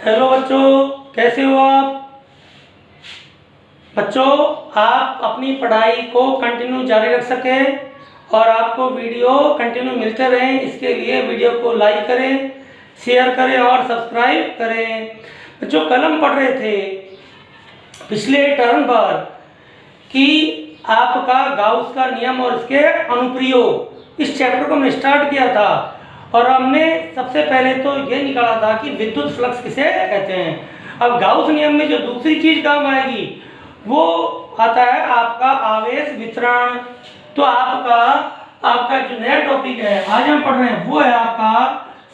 Hello बच्चों, कैसे हो आप? बच्चों, आप अपनी पढ़ाई को कंटिन्यू जारी रख सकें और आपको वीडियो कंटिन्यू मिलते रहें, इसके लिए वीडियो को लाइक करें, शेयर करें और सब्सक्राइब करें। बच्चों, कल हम पढ़ रहे थे पिछले टर्म पर कि आपका गाउस का नियम और इसके अनुप्रयोग, इस चैप्टर को हमने स्टार्ट किया था और हमने सबसे पहले तो ये निकाला था कि विद्युत फ्लक्स किसे कहते हैं। अब गाउस नियम में जो दूसरी चीज काम आएगी वो आता है आपका आवेश वितरण। तो आपका जो नया टॉपिक है आज हम पढ़ रहे हैं वो है आपका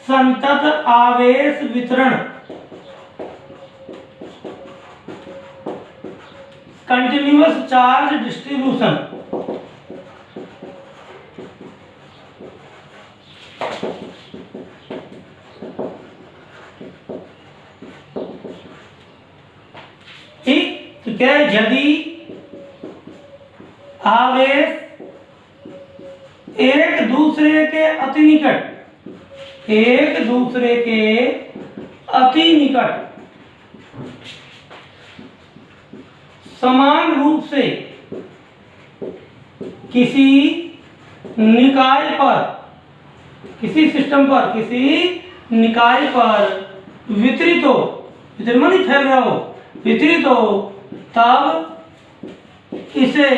संतत आवेश वितरण, कंटिन्यूअस चार्ज डिस्ट्रीब्यूशन। ठीक है, यदि आवेश एक दूसरे के अति निकट समान रूप से किसी निकाय पर, किसी सिस्टम पर, किसी निकाय पर वितरित हो, वितरण नहीं फैल रहा हो, वितरित हो, तब इसे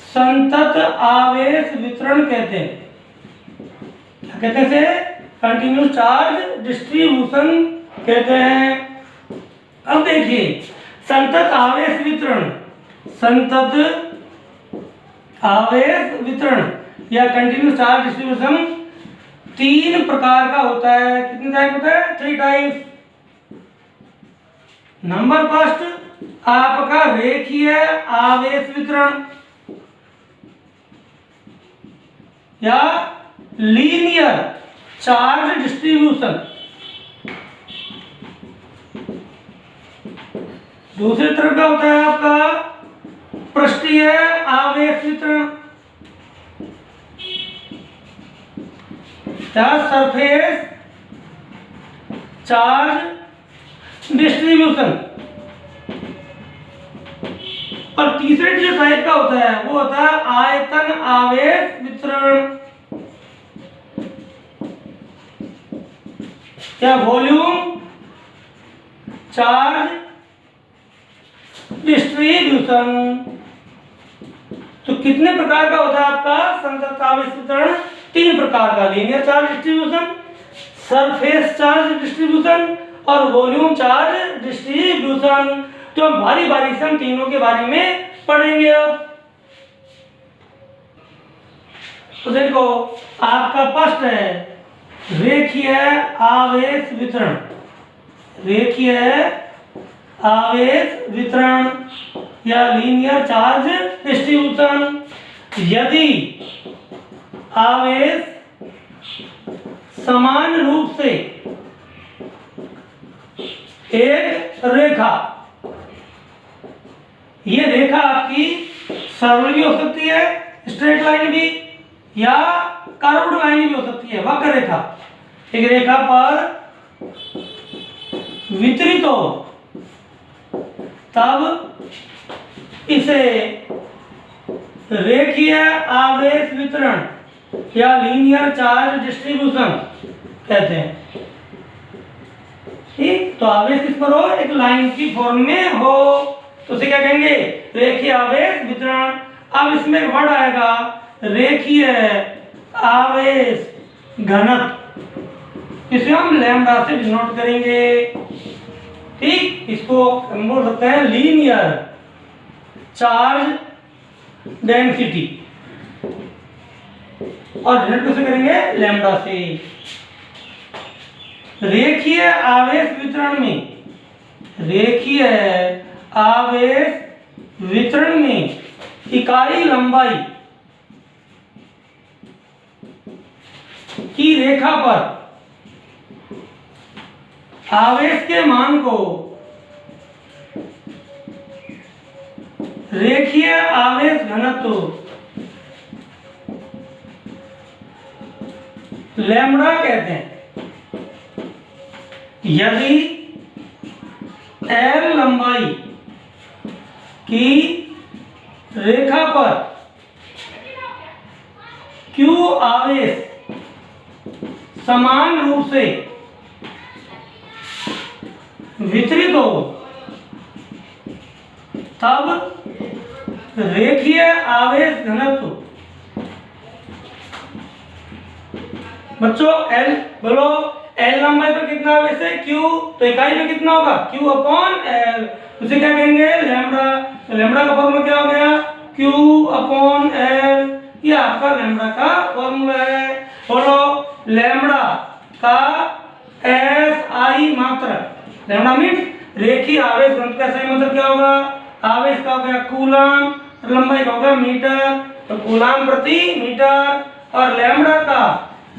संतत आवेश वितरण कहते हैं। क्या कहते हैं इसे? कंटिन्यूअस चार्ज डिस्ट्रीब्यूशन कहते हैं। अब देखिए, संतत आवेश वितरण या कंटिन्यूअस चार्ज डिस्ट्रीब्यूशन तीन प्रकार का होता है। कितने टाइप होता है? 3 टाइप्स। नंबर फर्स्ट आपका रेखीय आवेश वितरण या लीनियर चार्ज डिस्ट्रीब्यूशन। दूसरी तरफ का होता है आपका पृष्ठीय आवेश वितरण या सरफेस चार्ज डिस्ट्रीब्यूशन। और तीसरे जो टाइप का होता है वो होता है आयतन आवेश वितरण या वॉल्यूम चार्ज डिस्ट्रीब्यूशन। तो कितने प्रकार का होता है आपका संतत आवेश वितरण? 3 प्रकार का, linear charge distribution, surface charge distribution और वॉल्यूम चार्ज डिस्ट्रीब्यूशन। तो हम बारी बारी से हम तीनों के बारे में पढ़ेंगे। अब तो देखो, आपका फर्स्ट है रेखीय आवेश वितरण। रेखीय आवेश वितरण या लीनियर चार्ज डिस्ट्रीब्यूशन। यदि आवेश समान रूप से एक रेखा, ये रेखा आपकी सरल भी हो सकती है, स्ट्रेट लाइन भी, या कर्व्ड लाइन भी हो सकती है, वक्र रेखा, एक रेखा पर वितरित हो, तब इसे रेखीय आवेश वितरण या लीनियर चार्ज डिस्ट्रीब्यूशन कहते हैं। ठीक, तो आवेश किस पर हो? एक लाइन की फॉर्म में हो, तो उसे क्या कहेंगे? रेखीय आवेश वितरण। अब इसमें एक वर्ड आएगा रेखीय आवेश घनत्व, इसे हम लैम्डा से डिनोट करेंगे। ठीक, इसको हम बोल सकते हैं लीनियर चार्ज डेंसिटी और डिनोट कैसे करेंगे? लैम्डा से। रेखीय आवेश वितरण में, रेखीय आवेश वितरण में इकाई लंबाई की रेखा पर आवेश के मान को रेखीय आवेश घनत्व लैम्ब्डा कहते हैं। यदि L लंबाई की रेखा पर Q आवेश समान रूप से वितरित हो तब रेखीय आवेश घनत्व। बच्चों L बोलो, L लंबाई पर कितना आवेश है Q, तो इकाई में कितना होगा Q अपॉन L, उसे क्या कहेंगे लैम्बडा। तो लैम्बडा का फॉर्मूला क्या हो गया Q अपॉन L, ये आपका लैम्बडा का फॉर्मूला है। बोलो लैम्बडा का SI मात्रक, लैम्बडा मीन्स रेखीय आवेश घनत्व का SI मात्रक क्या होगा, आवेश का हो गया कूलम, लंबाई का होगा मीटर, तो कूलम प्रति मीटर। और लैम्बडा का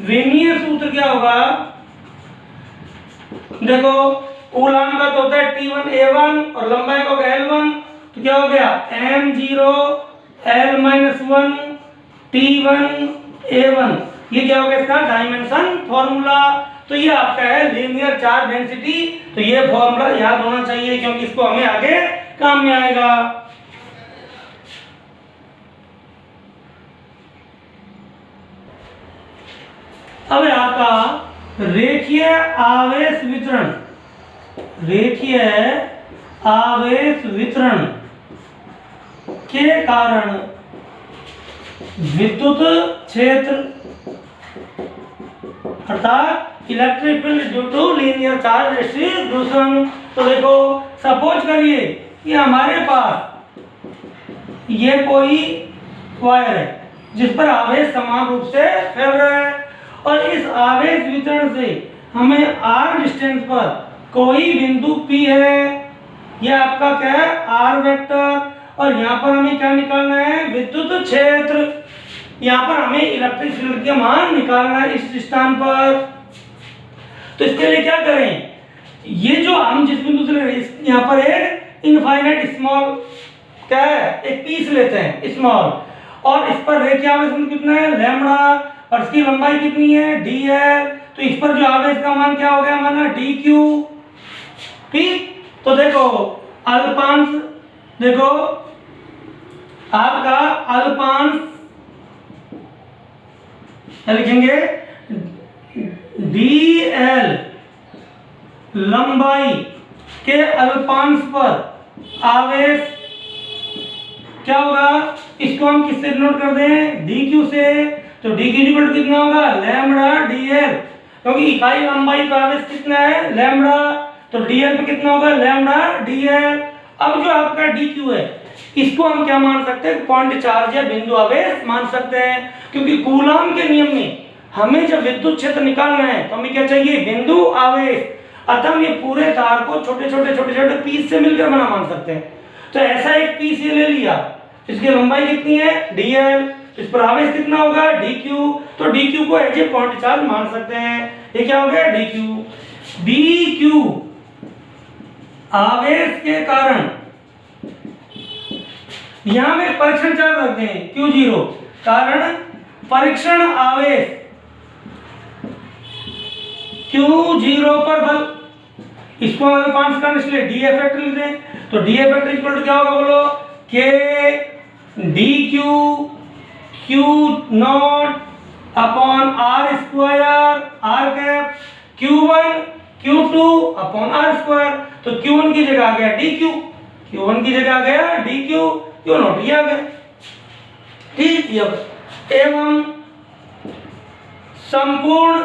विमीय सूत्र क्या होगा, देखो कूलम का तो होता है T1A1 और लंबाई का होगा L1, तो क्या हो गया M0 L-1 T1A1, ये क्या हो गया इसका डायमेंशन फॉर्मूला। तो ये आपका है लीनियर चार्ज डेंसिटी, तो ये फॉर्मूला याद होना चाहिए क्योंकि इसको हमें आगे काम में आएगा। अब आपका रेखीय आवेश वितरण, रेखीय आवेश वितरण के कारण विद्युत क्षेत्र अर्थात electric field due to linear charge distribution. तो देखो सपोज करिए कि हमारे पास ये कोई वायर है जिस पर आवेश समान रूप से फैल रहा है, और इस आवेश वितरण से हमें r डिस्टेंस पर कोई बिंदु P है, यह आपका क्या है r वेक्टर, और यहाँ पर हमें क्या निकालना है विद्युत क्षेत्र, यहाँ पर हमें इलेक्ट्रिक फील्ड के मान निकालना है इस स्थान पर। तो इसके लिए क्या करें, ये जो हम जिस बिंदु से ले रहे हैं यहाँ पर एक इनफाइनाइट स्मॉल क्या है एक पीस लेते हैं स्मॉल, और इस पर रेखीय आवेश कितना है लैम्बडा, और इसकी लंबाई कितनी है dl, तो इस पर जो आवेश का मान क्या हो गया हमारा dq। ठीक, तो देखो अल्पांश, देखो आपका अल्पांश लिखेंगे dl लंबाई के अल्पांश पर आवेश क्या होगा, इसको हम किससे डिनोट कर दें dq से, तो dq इक्वल कितना होगा लैम्बडा dl, क्योंकि इकाई लंबाई का आवेश कितना है लैम्बडा, तो dl पे कितना होगा लैम्बडा dl। अब जो आपका dq है इसको हम क्या मान सकते हैं पॉइंट चार्ज या बिंदु आवेश मान सकते हैं, क्योंकि कूलम के नियम में हमें जब विद्युत क्षेत्र निकालना है तो हमें क्या चाहिए बिंदु आवेश, अतः हम ये पूरे तार को छोटे छोटे पीस से मिलकर बना मान सकते हैं। तो ऐसा एक पीस ये ले लिया, इसकी लंबाई कितनी है dl, इस पर आवेश कितना होगा dq, तो dq को एज ए पॉइंट चार्ज मान सकते हैं, ये क्या हो गया dq। dq आवेश के कारण यहां में परीक्षण चार्ज रखते हैं q0, कारण परीक्षण आवेश q0 पर बल, इसको हम 5 का इसलिए dF फैक्टर लिख दें, तो dF फैक्टर इक्वल टू क्या होगा बोलो k dq q0 upon r square r cap q1 q2 upon r square, तो q1 की जगह आ गया dq, q1 की जगह आ गया dq, q0 ये आ गया। ठीक, एवं संपूर्ण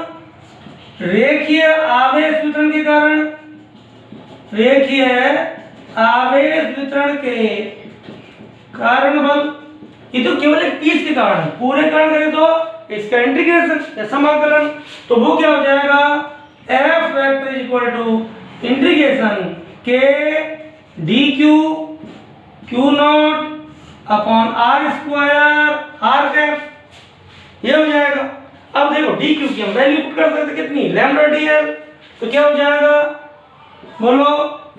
रेखीय आवेश वितरण के कारण, रेखीय आवेश वितरण के कारण बल, ये तो केवल एक पीस के कारण, पूरे कारण करें तो इसका इंटीग्रेशन समाकलन, तो वो क्या हो जाएगा F vector equal to integration k dq q0 upon r square r cap, ये हो जाएगा। अब देखो dq की हम वैल्यू पुट कर सकते कितनी लैम्बडा dl, तो क्या हो जाएगा बोलो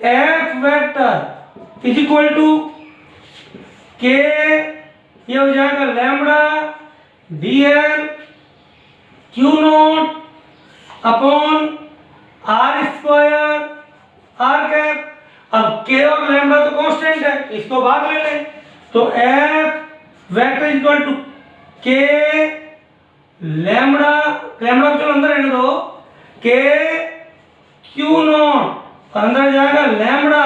F vector is equal to k, ये हो जाएगा lambda dl q0 upon r square r cap, अब k और लैम्डा तो कांस्टेंट है, इसको भाग ले लें, तो F vector equal to k lambda, lambda को अंदर रहने दो, k q नॉट अंदर जाएगा लैम्डा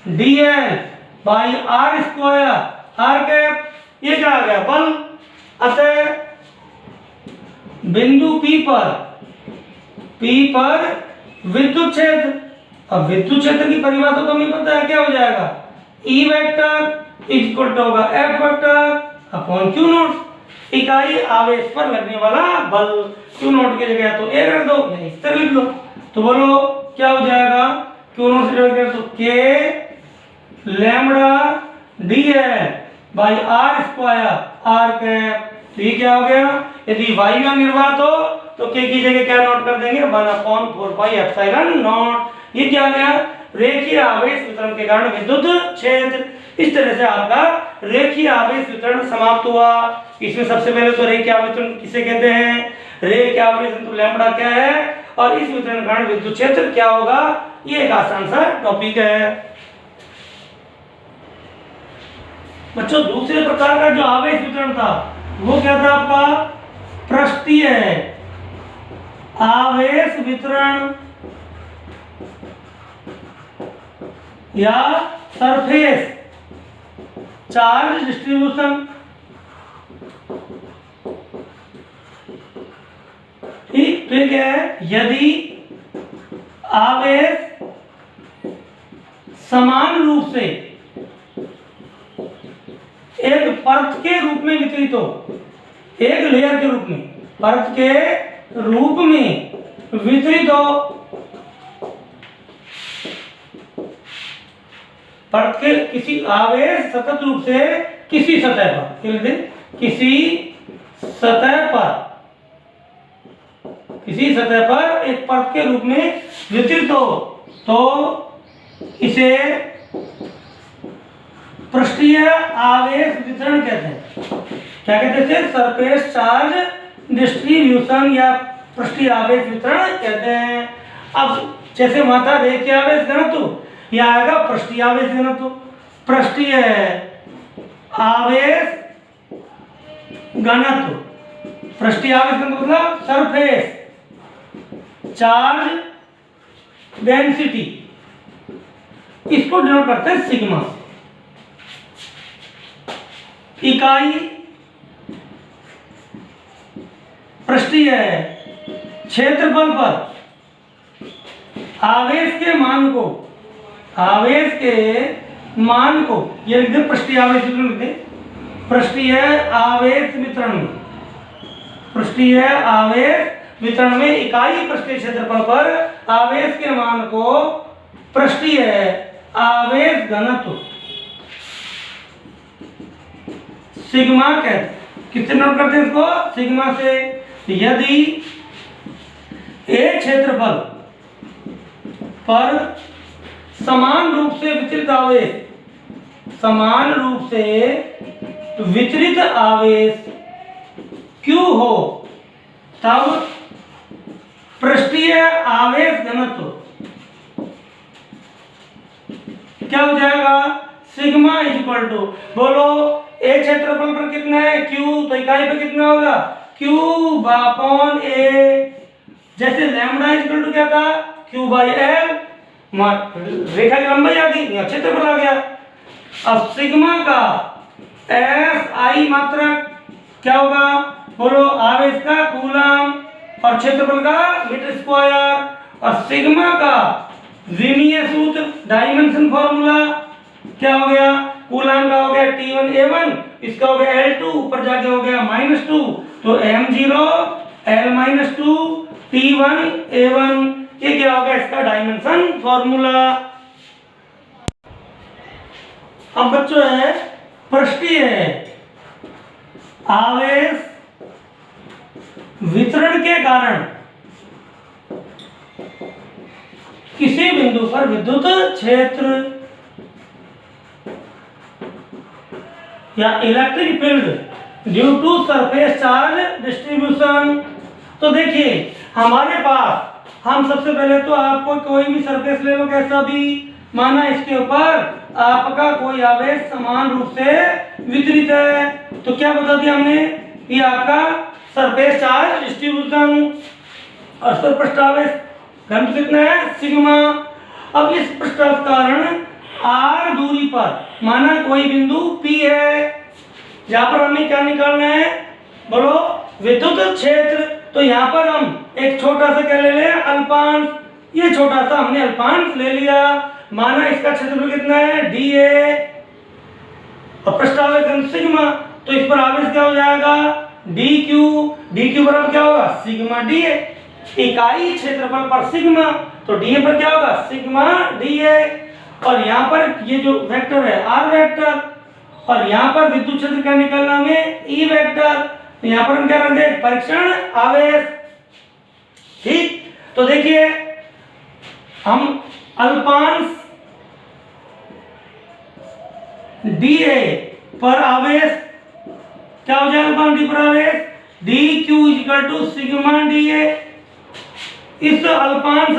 dl by r square r cap, ये क्या आ गया बल। अतः बिंदु P पर विद्युत क्षेत्र, अब विद्युत क्षेत्र की परिभाषा तो हमें पता है, क्या हो जाएगा E वेक्टर इक्वल टू होगा F vector upon Q not, इकाई आवेश पर लगने वाला बल। Q नॉट की जगह तो A रख दो या इस तरह लिख लो, तो बोलो क्या हो जाएगा, Q नॉट से जगह तो K lambda dl by r square r cap, तो ये क्या हो गया, यदि वायु निर्वात हो तो k की जगह क्या नोट कर देंगे 1/4πε0। ये क्या गया, रेखीय आवेश वितरण के कारण विद्युत क्षेत्र। इस तरह से आपका रेखीय आवेश वितरण समाप्त हुआ। इसमें सबसे पहले तो रेखीय आवेश वितरण किसे कहते हैं, रेखीय आवेश वितरण लैम्डा क्या है और इस वितरण के कारण विद्युत क्षेत्र क्या होगा, ये एक आसान सा टॉपिक है। बच्चों दूसरे प्रकार का जो आवेश वितरण था वो क्या था आपका, पृष्ठीय आवेश वितरण या सरफेस चार्ज डिस्ट्रीब्यूशन। ठीक, तो क्या है, यदि आवेश समान रूप से एक परत के रूप में वितरित हो, एक लेयर के रूप में, परत के रूप में वितरित हो, परत के किसी आवेश सतत रूप से किसी सतह पर, किसी सतह पर एक परत के रूप में वितरित हो, तो इसे पृष्ठीय आवेश वितरण कहते हैं। क्या कहते हैं, सरफेस चार्ज डिस्ट्रीब्यूशन या पृष्ठीय आवेश वितरण कहते हैं। अब जैसे वहां था रेखीय आवेश घनत्व, यह आएगा पृष्ठीय आवेश घनत्व। पृष्ठीय आवेश घनत्व, पृष्ठीय आवेश घनत्व मतलब सरफेस चार्ज डेंसिटी, इसको डिनोट करते हैं सिग्मा। इकाई पृष्ठीय क्षेत्रफल पर आवेश के मान को, ये लिख दे पृष्ठीय आवेश वितरण, लिख दे पृष्ठीय आवेश वितरण में, पृष्ठीय आवेश वितरण में इकाई पृष्ठीय क्षेत्रफल पर आवेश के मान को पृष्ठीय आवेश घनत्व सिग्मा कहते हैं। किससे नोट करते हैं इसको, सिग्मा से। यदि एक क्षेत्रफल पर समान रूप से वितरित आवेश Q हो, तब पृष्ठीय आवेश घनत्व क्या हो जाएगा, सिग्मा इज इक्वल टू, बोलो एक क्षेत्रफल पर कितना है Q, तो इकाई पर कितना होगा Q अपॉन A। जैसे लैम्डा इज इक्वल टू क्या था, Q बाई L, रेखा की लंबाई आ गई, क्षेत्रफल आ गया। अब सिग्मा का SI मात्रक क्या होगा, बोलो आवेश का कूलम और क्षेत्रफल का मीटर स्क्वायर, और सिग्मा का विमीय सूत्र डायमेंशन फॉर्मूला क्या हो गया, कूलम का हो गया T1A1, इसका हो गया L2, ऊपर जाके हो गया -2, तो M0 L-2 T1A1, ये क्या होगा इसका डायमेंशन फॉर्मूला। अब बच्चों है पृष्ठीय आवेश वितरण के कारण किसी बिंदु पर विद्युत क्षेत्र या electric field due to surface charge distribution. तो देखिए हमारे पास, हम सबसे पहले तो आपको कोई भी सरफेस ले लो कैसा भी, माना इसके ऊपर आपका कोई आवेश समान रूप से वितरित है। तो क्या बता दिया हमने, ये आपका सरफेस चार्ज डिस्ट्रीब्यूशन। और सर पृष्ठावेश घनत्व कितना है, सिग्मा। अब इस पृष्ठावरण r दूरी पर माना कोई बिंदु P है, जहां पर हमें क्या निकालना है, बोलो, विद्युत क्षेत्र। तो यहाँ पर हम एक छोटा सा क्या ले लें, अल्पांश। ये छोटा सा हमने अल्पांश ले लिया। माना इसका क्षेत्रफल कितना है, dA, और पृष्ठावेश घनत्व सिग्मा। तो इस पर आवेश क्या हो जाएगा, dq बराबर क्या होगा, सिग्मा dA। इकाई क्षेत्रफल पर सिग्मा, तो dA पर क्या होगा, सिग्मा dA। और यहाँ पर ये जो वेक्टर है r वेक्टर, और यहाँ पर विद्युत क्षेत्र क्या निकालना हमें, E वेक्टर। तो यहाँ पर हम क्या रख दें, परीक्षण आवेश। ठीक, तो देखिए हम अल्पांश dA पर आवेश क्या हो जाएगा, अल्पांश d पर आवेश dq equal to sigma dA। इस अल्पांश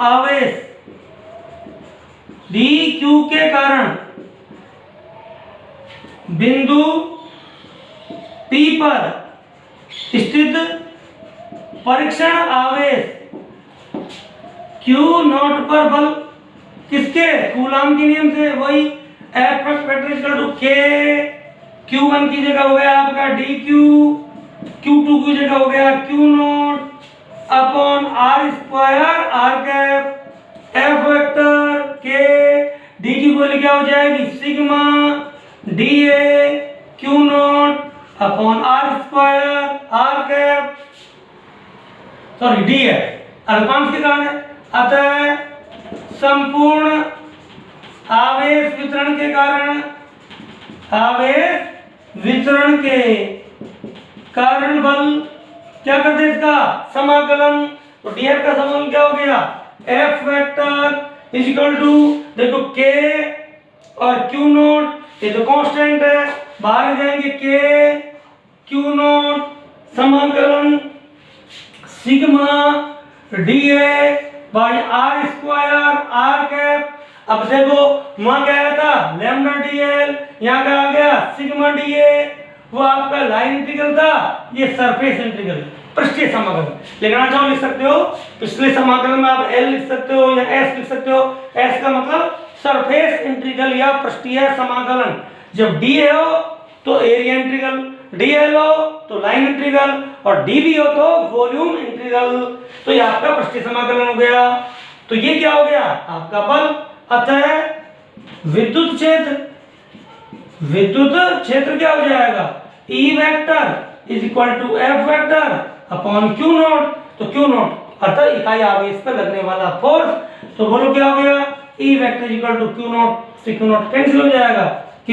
आवेश dq के कारण बिंदु P पर स्थित परीक्षण आवेश Q नॉट पर बल किसके, कूलाम के नियम से, वही F equal to K, Q1 की जगह हो गया आपका dq, Q2 की जगह हो गया Q not upon r square r cap, F vector K, d की वैल्यू क्या हो जाएगी, sigma dA Q not upon r square r cap, sorry d है अल्पांश के कारण है। अतः संपूर्ण आवेश वितरण के कारण बल क्या करते हैं, इसका समाकलन। तो df का समाकलन क्या हो गया, F vector is equal to, देखो K और Q नॉट, ये तो कांस्टेंट है, बाहर जाएंगे K Q नॉट समाकलन sigma dA by r square r cap. अब देखो वहां क्या आया था, लैम्डा dl, यहाँ क्या आ गया, सिग्मा dA। वो आपका लाइन इंटीग्रल था, ये सरफेस इंटीग्रल, पृष्ठीय समाकलन लिखना चाहो लिख सकते हो। पिछले समाकलन में आप L लिख सकते हो या S लिख सकते हो। S का मतलब सरफेस इंटीग्रल या पृष्ठीय समाकलन। जब dA हो तो एरिया इंटीग्रल, dl हो तो लाइन इंटीग्रल, और dv हो तो वॉल्यूम इंटीग्रल। तो ये आपका पृष्ठीय समाकलन हो गया। तो ये क्या हो गया, आपका बल। अतः विद्युत क्षेत्र क्या हो जाएगा, E vector is equal to F vector upon Q naught. तो Q नॉट अर्थात इकाई आवेश पर लगने वाला फोर्स। तो बोलो क्या हो गया, E vector equal to Q naught, से Q नॉट कैंसिल हो जाएगा, K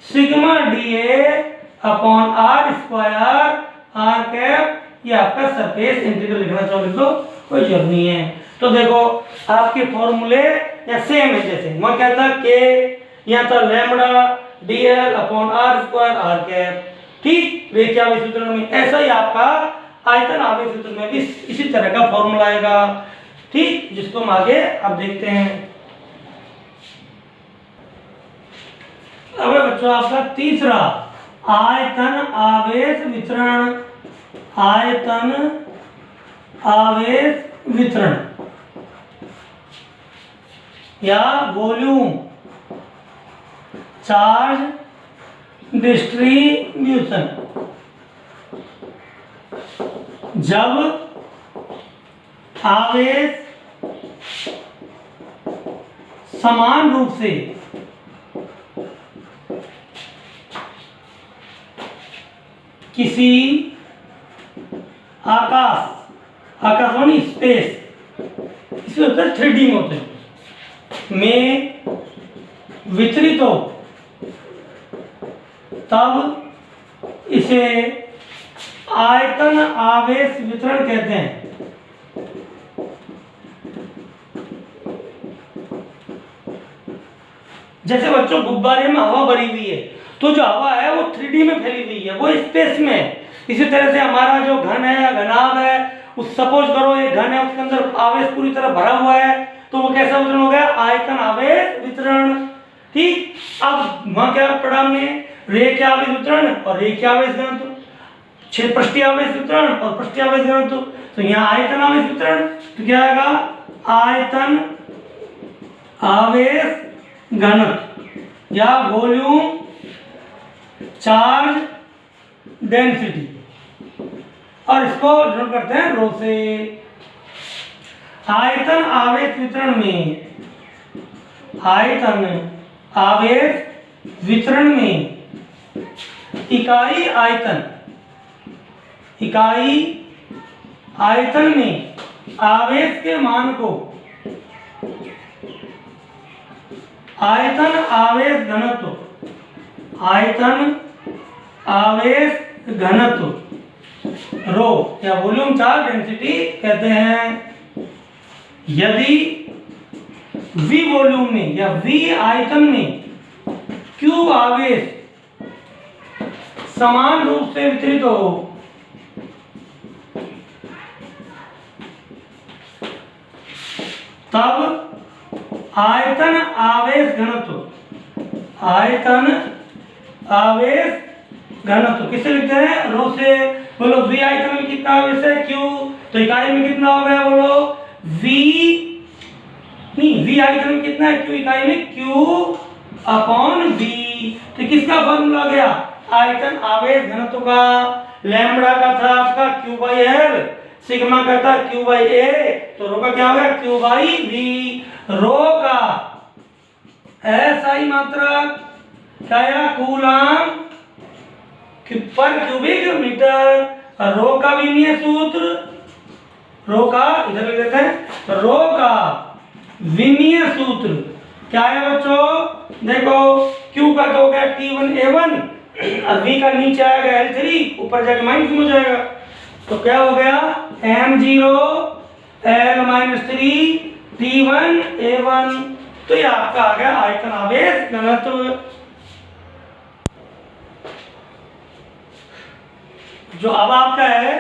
sigma dA upon r square r cap. ये आपका सरफेस इंटीग्रल लिखना चाहो लिख लो, कोई जरूरत नहीं है। तो देखो आपके फॉर्मूले या सेम है, जैसे वहां क्या था K, यहाँ था lambda dl upon r square r cap. ठीक, रेखीय आवेश वितरण में ऐसा ही आपका आयतन आवेश वितरण में भी इसी तरह का फॉर्मूला आएगा। ठीक, जिसको हम आगे अब देखते हैं। अब बच्चों आपका तीसरा आयतन आवेश वितरण या वॉल्यूम चार्ज डिस्ट्रीब्यूशन। जब आवेश समान रूप से किसी आकाशवाणी स्पेस, इसमें होता है 3D में होते हैं, में वितरित हो, तब इसे आयतन आवेश वितरण कहते हैं। जैसे बच्चों गुब्बारे में हवा भरी हुई है, तो जो हवा है वो 3D में फैली हुई है, वो स्पेस में। इसी तरह से हमारा जो घन है, घनाभ है, उस सपोज करो एक घन है, उसके अंदर आवेश पूरी तरह भरा हुआ है, तो वो कैसा वितरण हो गया? आयतन आवेश वितरण। ठीक, अब वहां क्या पढ़ा हमने? रेखीय आवेश वितरण और रेखीय आवेश घनत्व, पृष्ठीय आवेश वितरण और पृष्ठीय आवेश घनत्व। तो यहाँ आयतन आवेश वितरण तो क्या आएगा? आयतन आवेश घनत्व या वॉल्यूम चार्ज डेंसिटी, और इसको डिनोट करते हैं रो से। आयतन आवेश वितरण में, आयतन आवेश वितरण में इकाई आयतन, इकाई आयतन में आवेश के मान को आयतन आवेश घनत्व, आयतन आवेश घनत्व रो या वॉल्यूम चार्ज डेंसिटी कहते हैं। यदि V वॉल्यूम में या V आयतन में Q आवेश समान रूप से वितरित हो, तब आयतन आवेश घनत्व, आयतन आवेश घनत्व किसे लिखते हैं? रो से। बोलो V आयतन में कितना आवेश है? Q, तो इकाई में कितना हो गया? बोलो V, नहीं V आयतन में कितना है? Q इकाई में Q अपॉन V। तो किसका फॉर्मूला गया? आयतन आवेश घनत्व का। लैम्बडा का था आपका Q बाई L, सिग्मा का था Q बाई A, तो रो का क्या हो गया? Q by V। रो का SI मात्रक क्या है? Coulomb per cubic metre. रो का विमीय सूत्र, रो का इधर लिख देते हैं, रो का विमीय सूत्र क्या है बच्चों? देखो Q का तो हो गया T1A1, और V का नीचे आएगा L3, ऊपर जाके माइनस हो जाएगा, तो क्या हो गया? M0 L-3 T1A1। तो ये आपका आ गया आयतन आवेश घनत्व। जो अब आपका है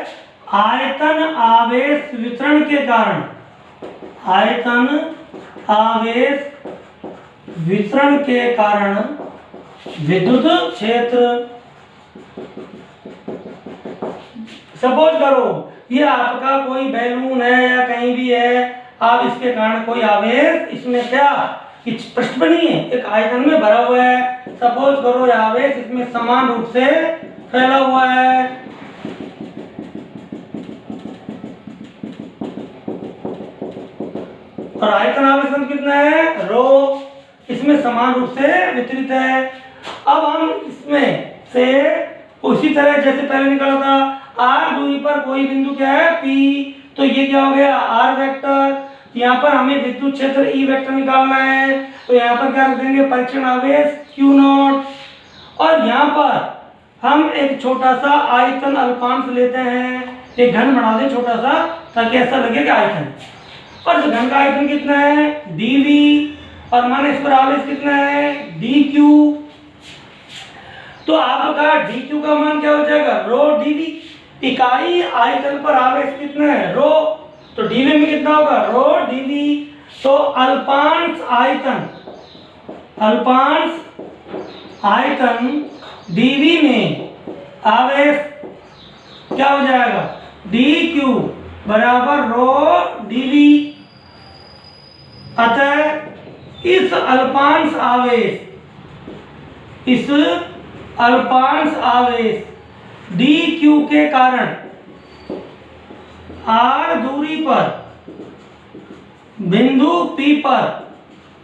आयतन आवेश वितरण के कारण, आयतन आवेश वितरण के कारण विद्युत क्षेत्र। सपोज करो ये आपका कोई बैलून है या कहीं भी है, आप इसके कारण कोई आवेश इसमें क्या पृष्ठ पर नहीं है, एक आयतन में भरा हुआ है। सपोज करो ये आवेश इसमें समान रूप से फैला हुआ है, और आयतन आवेश घनत्व कितना है? रो, इसमें समान रूप से वितरित है। अब हम इसमें से उसी तरह जैसे पहले निकाला था, r दूरी पर कोई बिंदु क्या है? P, तो ये क्या हो गया? r vector. यहाँ पर हमें विद्युत क्षेत्र E वेक्टर निकालना है, तो यहाँ पर क्या रख देंगे? परीक्षण आवेश Q0, और यहाँ पर हम एक छोटा सा आयतन अल्पांश लेते हैं, एक घन बना दे छोटा सा, ताकि ऐसा लगे कि आयतन। और इस घन का आयतन कितना है? dV, और माने इस पर आवेश कितना है? dQ। तो आपका dQ का मान क्या हो जाएगा? रो dV। इकाई आयतन पर आवेश कितना है? रो, तो dV में कितना होगा? रो dV। तो अल्पांश आयतन, अल्पांश आयतन dV में आवेश क्या हो जाएगा? dQ बराबर रो dV। अतः इस अल्पांश आवेश, इस अल्पांश आवेश dQ के कारण r दूरी पर बिंदु P पर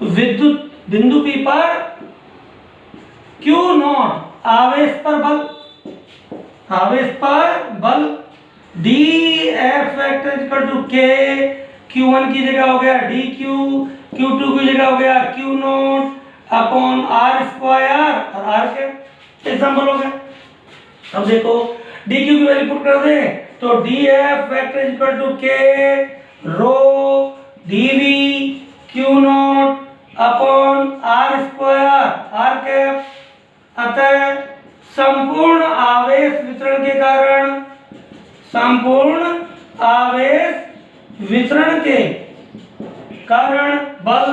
विद्युत, बिंदु P पर Q0 आवेश पर बल, आवेश पर बल dF vector equal to K, Q1 की जगह हो गया dQ, Q2 की जगह हो गया Q0 अपॉन R स्क्वायर, और R के एग्जाम्पल हो गया। अब देखो dQ की वैल्यू पुट कर दे, तो dF vector equal to K rho dV Q0 upon R square, R cap. अतः संपूर्ण आवेश वितरण के कारण, संपूर्ण आवेश वितरण के कारण बल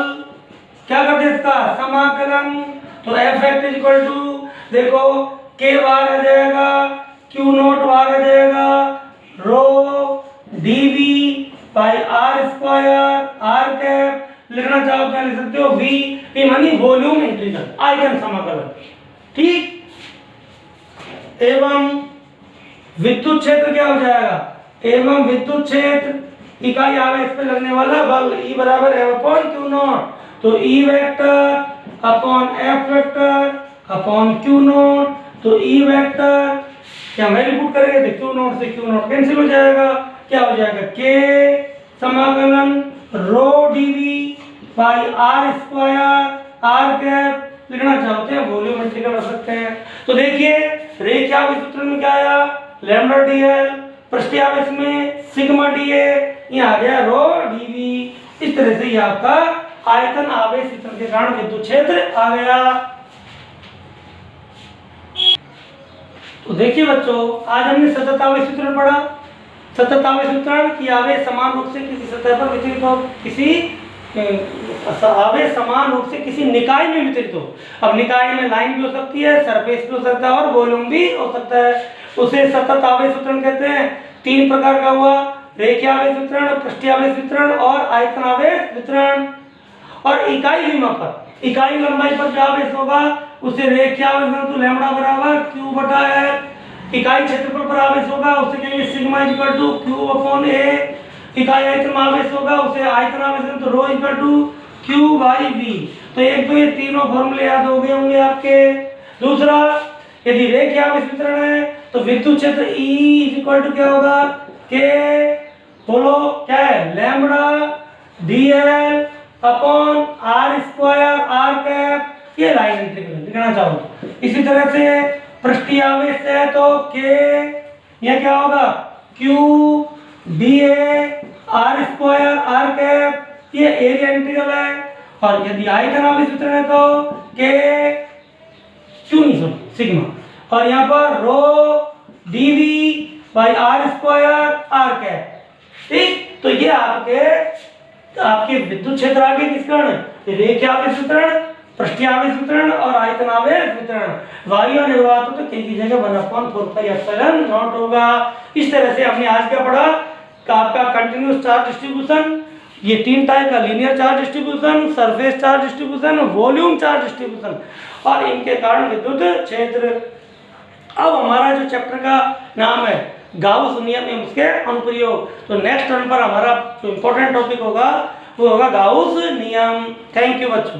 क्या करते हैं इसका समाकलन। तो एफ एक्ट इज इक्वल टू देखो के बार आ जाएगा, क्यू नोट बार आ जाएगा, rho dV by r square r cap, लिखना चाहो क्या लिख सकते हो वी, ये मानी वॉल्यूम इंटीग्रल आयतन समाकलन। ठीक, एवं विद्युत क्षेत्र क्या हो जाएगा, एवं विद्युत क्षेत्र इकाई आवेश पे लगने वाला बल E बराबर है अपॉन क्यू नॉट। तो E vector upon F vector upon q naught. तो E वेक्टर क्या वैल्यू पुट करेंगे तो क्यू नॉट से क्यू नॉट कैंसिल हो जाएगा, क्या हो जाएगा K समाकलन rho dV by r square r cap, लिखना चाहते हैं वॉल्यूम इंटीग्रल रख सकते हैं। तो देखिए रेखीय आवेश सूत्र में क्या आया लैम्डा डीएल, पृष्ठीय आवेश में सिग्मा डीए, यहाँ आ गया रो डीवी। इस तरह से ये आपका आयतन आवेश वितरण के कारण विद्युत क्षेत्र आ गया। तो देखिए बच्चों आज हमने सतत आवेश वितरण पढ़ा। सतत आवेश वितरण की आवेश समान रूप से किसी सतह पर वितरित हो, किसी आवेश समान रूप से किसी निकाय में वितरित हो। अब निकाय में लाइन भी हो सकती है, सरफेस भी हो सकता है और वॉल्यूम भी हो सकता है, उसे सतत आवेश वितरण कहते हैं। तीन प्रकार का हुआ रेखीय आवेश वितरण, पृष्ठीय आवेश वितरण और आयतन आवेश वितरण। और इकाई विमा पर, इकाई लंबाई पर जो आवेश होगा उसे रेखीय आवेश वितरण तो लैम्डा बराबर क्यू बटा एल। इकाई क्षेत्रफल पर आवेश होगा उसे कहेंगे sigma equal to q upon A. इकाई आयतन आवेश होगा उसे आयतन आवेश तो rho equal to q by V. तो एक तो ये तीनों फॉर्मूले याद हो गए होंगे आपके। दूसरा यदि रेखीय आवेश वितरण है तो विद्युत क्षेत्र E इक्वल टू क्या होगा के, बोलो क्या है lambda dl upon r square r cap, ये लाइन इंटीग्रल लिखना चाहो। इसी तरह से पृष्ठीय आवेश है तो के यह क्या होगा q d a r square r cap, ये एरिया इंटीग्रल है। और यदि आयतन आवेश वितरण है तो के क्यू नहीं सुन सिग्मा, और यहाँ पर rho dV by r square r cap. ठीक, तो ये आपके विद्युत क्षेत्र आगे किस कारण रेखीय आवेश वितरण, पृष्ठीय आवेश वितरण और आयतन आवेश वितरण। वायु निर्वात तो k की जगह 1/4πε0 होगा। इस तरह से हमने आज क्या पढ़ा कि आपका कंटिन्यूअस चार्ज डिस्ट्रीब्यूशन, ये तीन टाइप का linear charge distribution, surface charge distribution, volume charge distribution और इनके कारण विद्युत क्षेत्र। अब हमारा जो चैप्टर का नाम है गाउस नियम एवं उसके अनुप्रयोग। तो नेक्स्ट टर्न पर हमारा जो इम्पोर्टेंट टॉपिक होगा वो होगा गाउस नियम। थैंक यू बच्चों।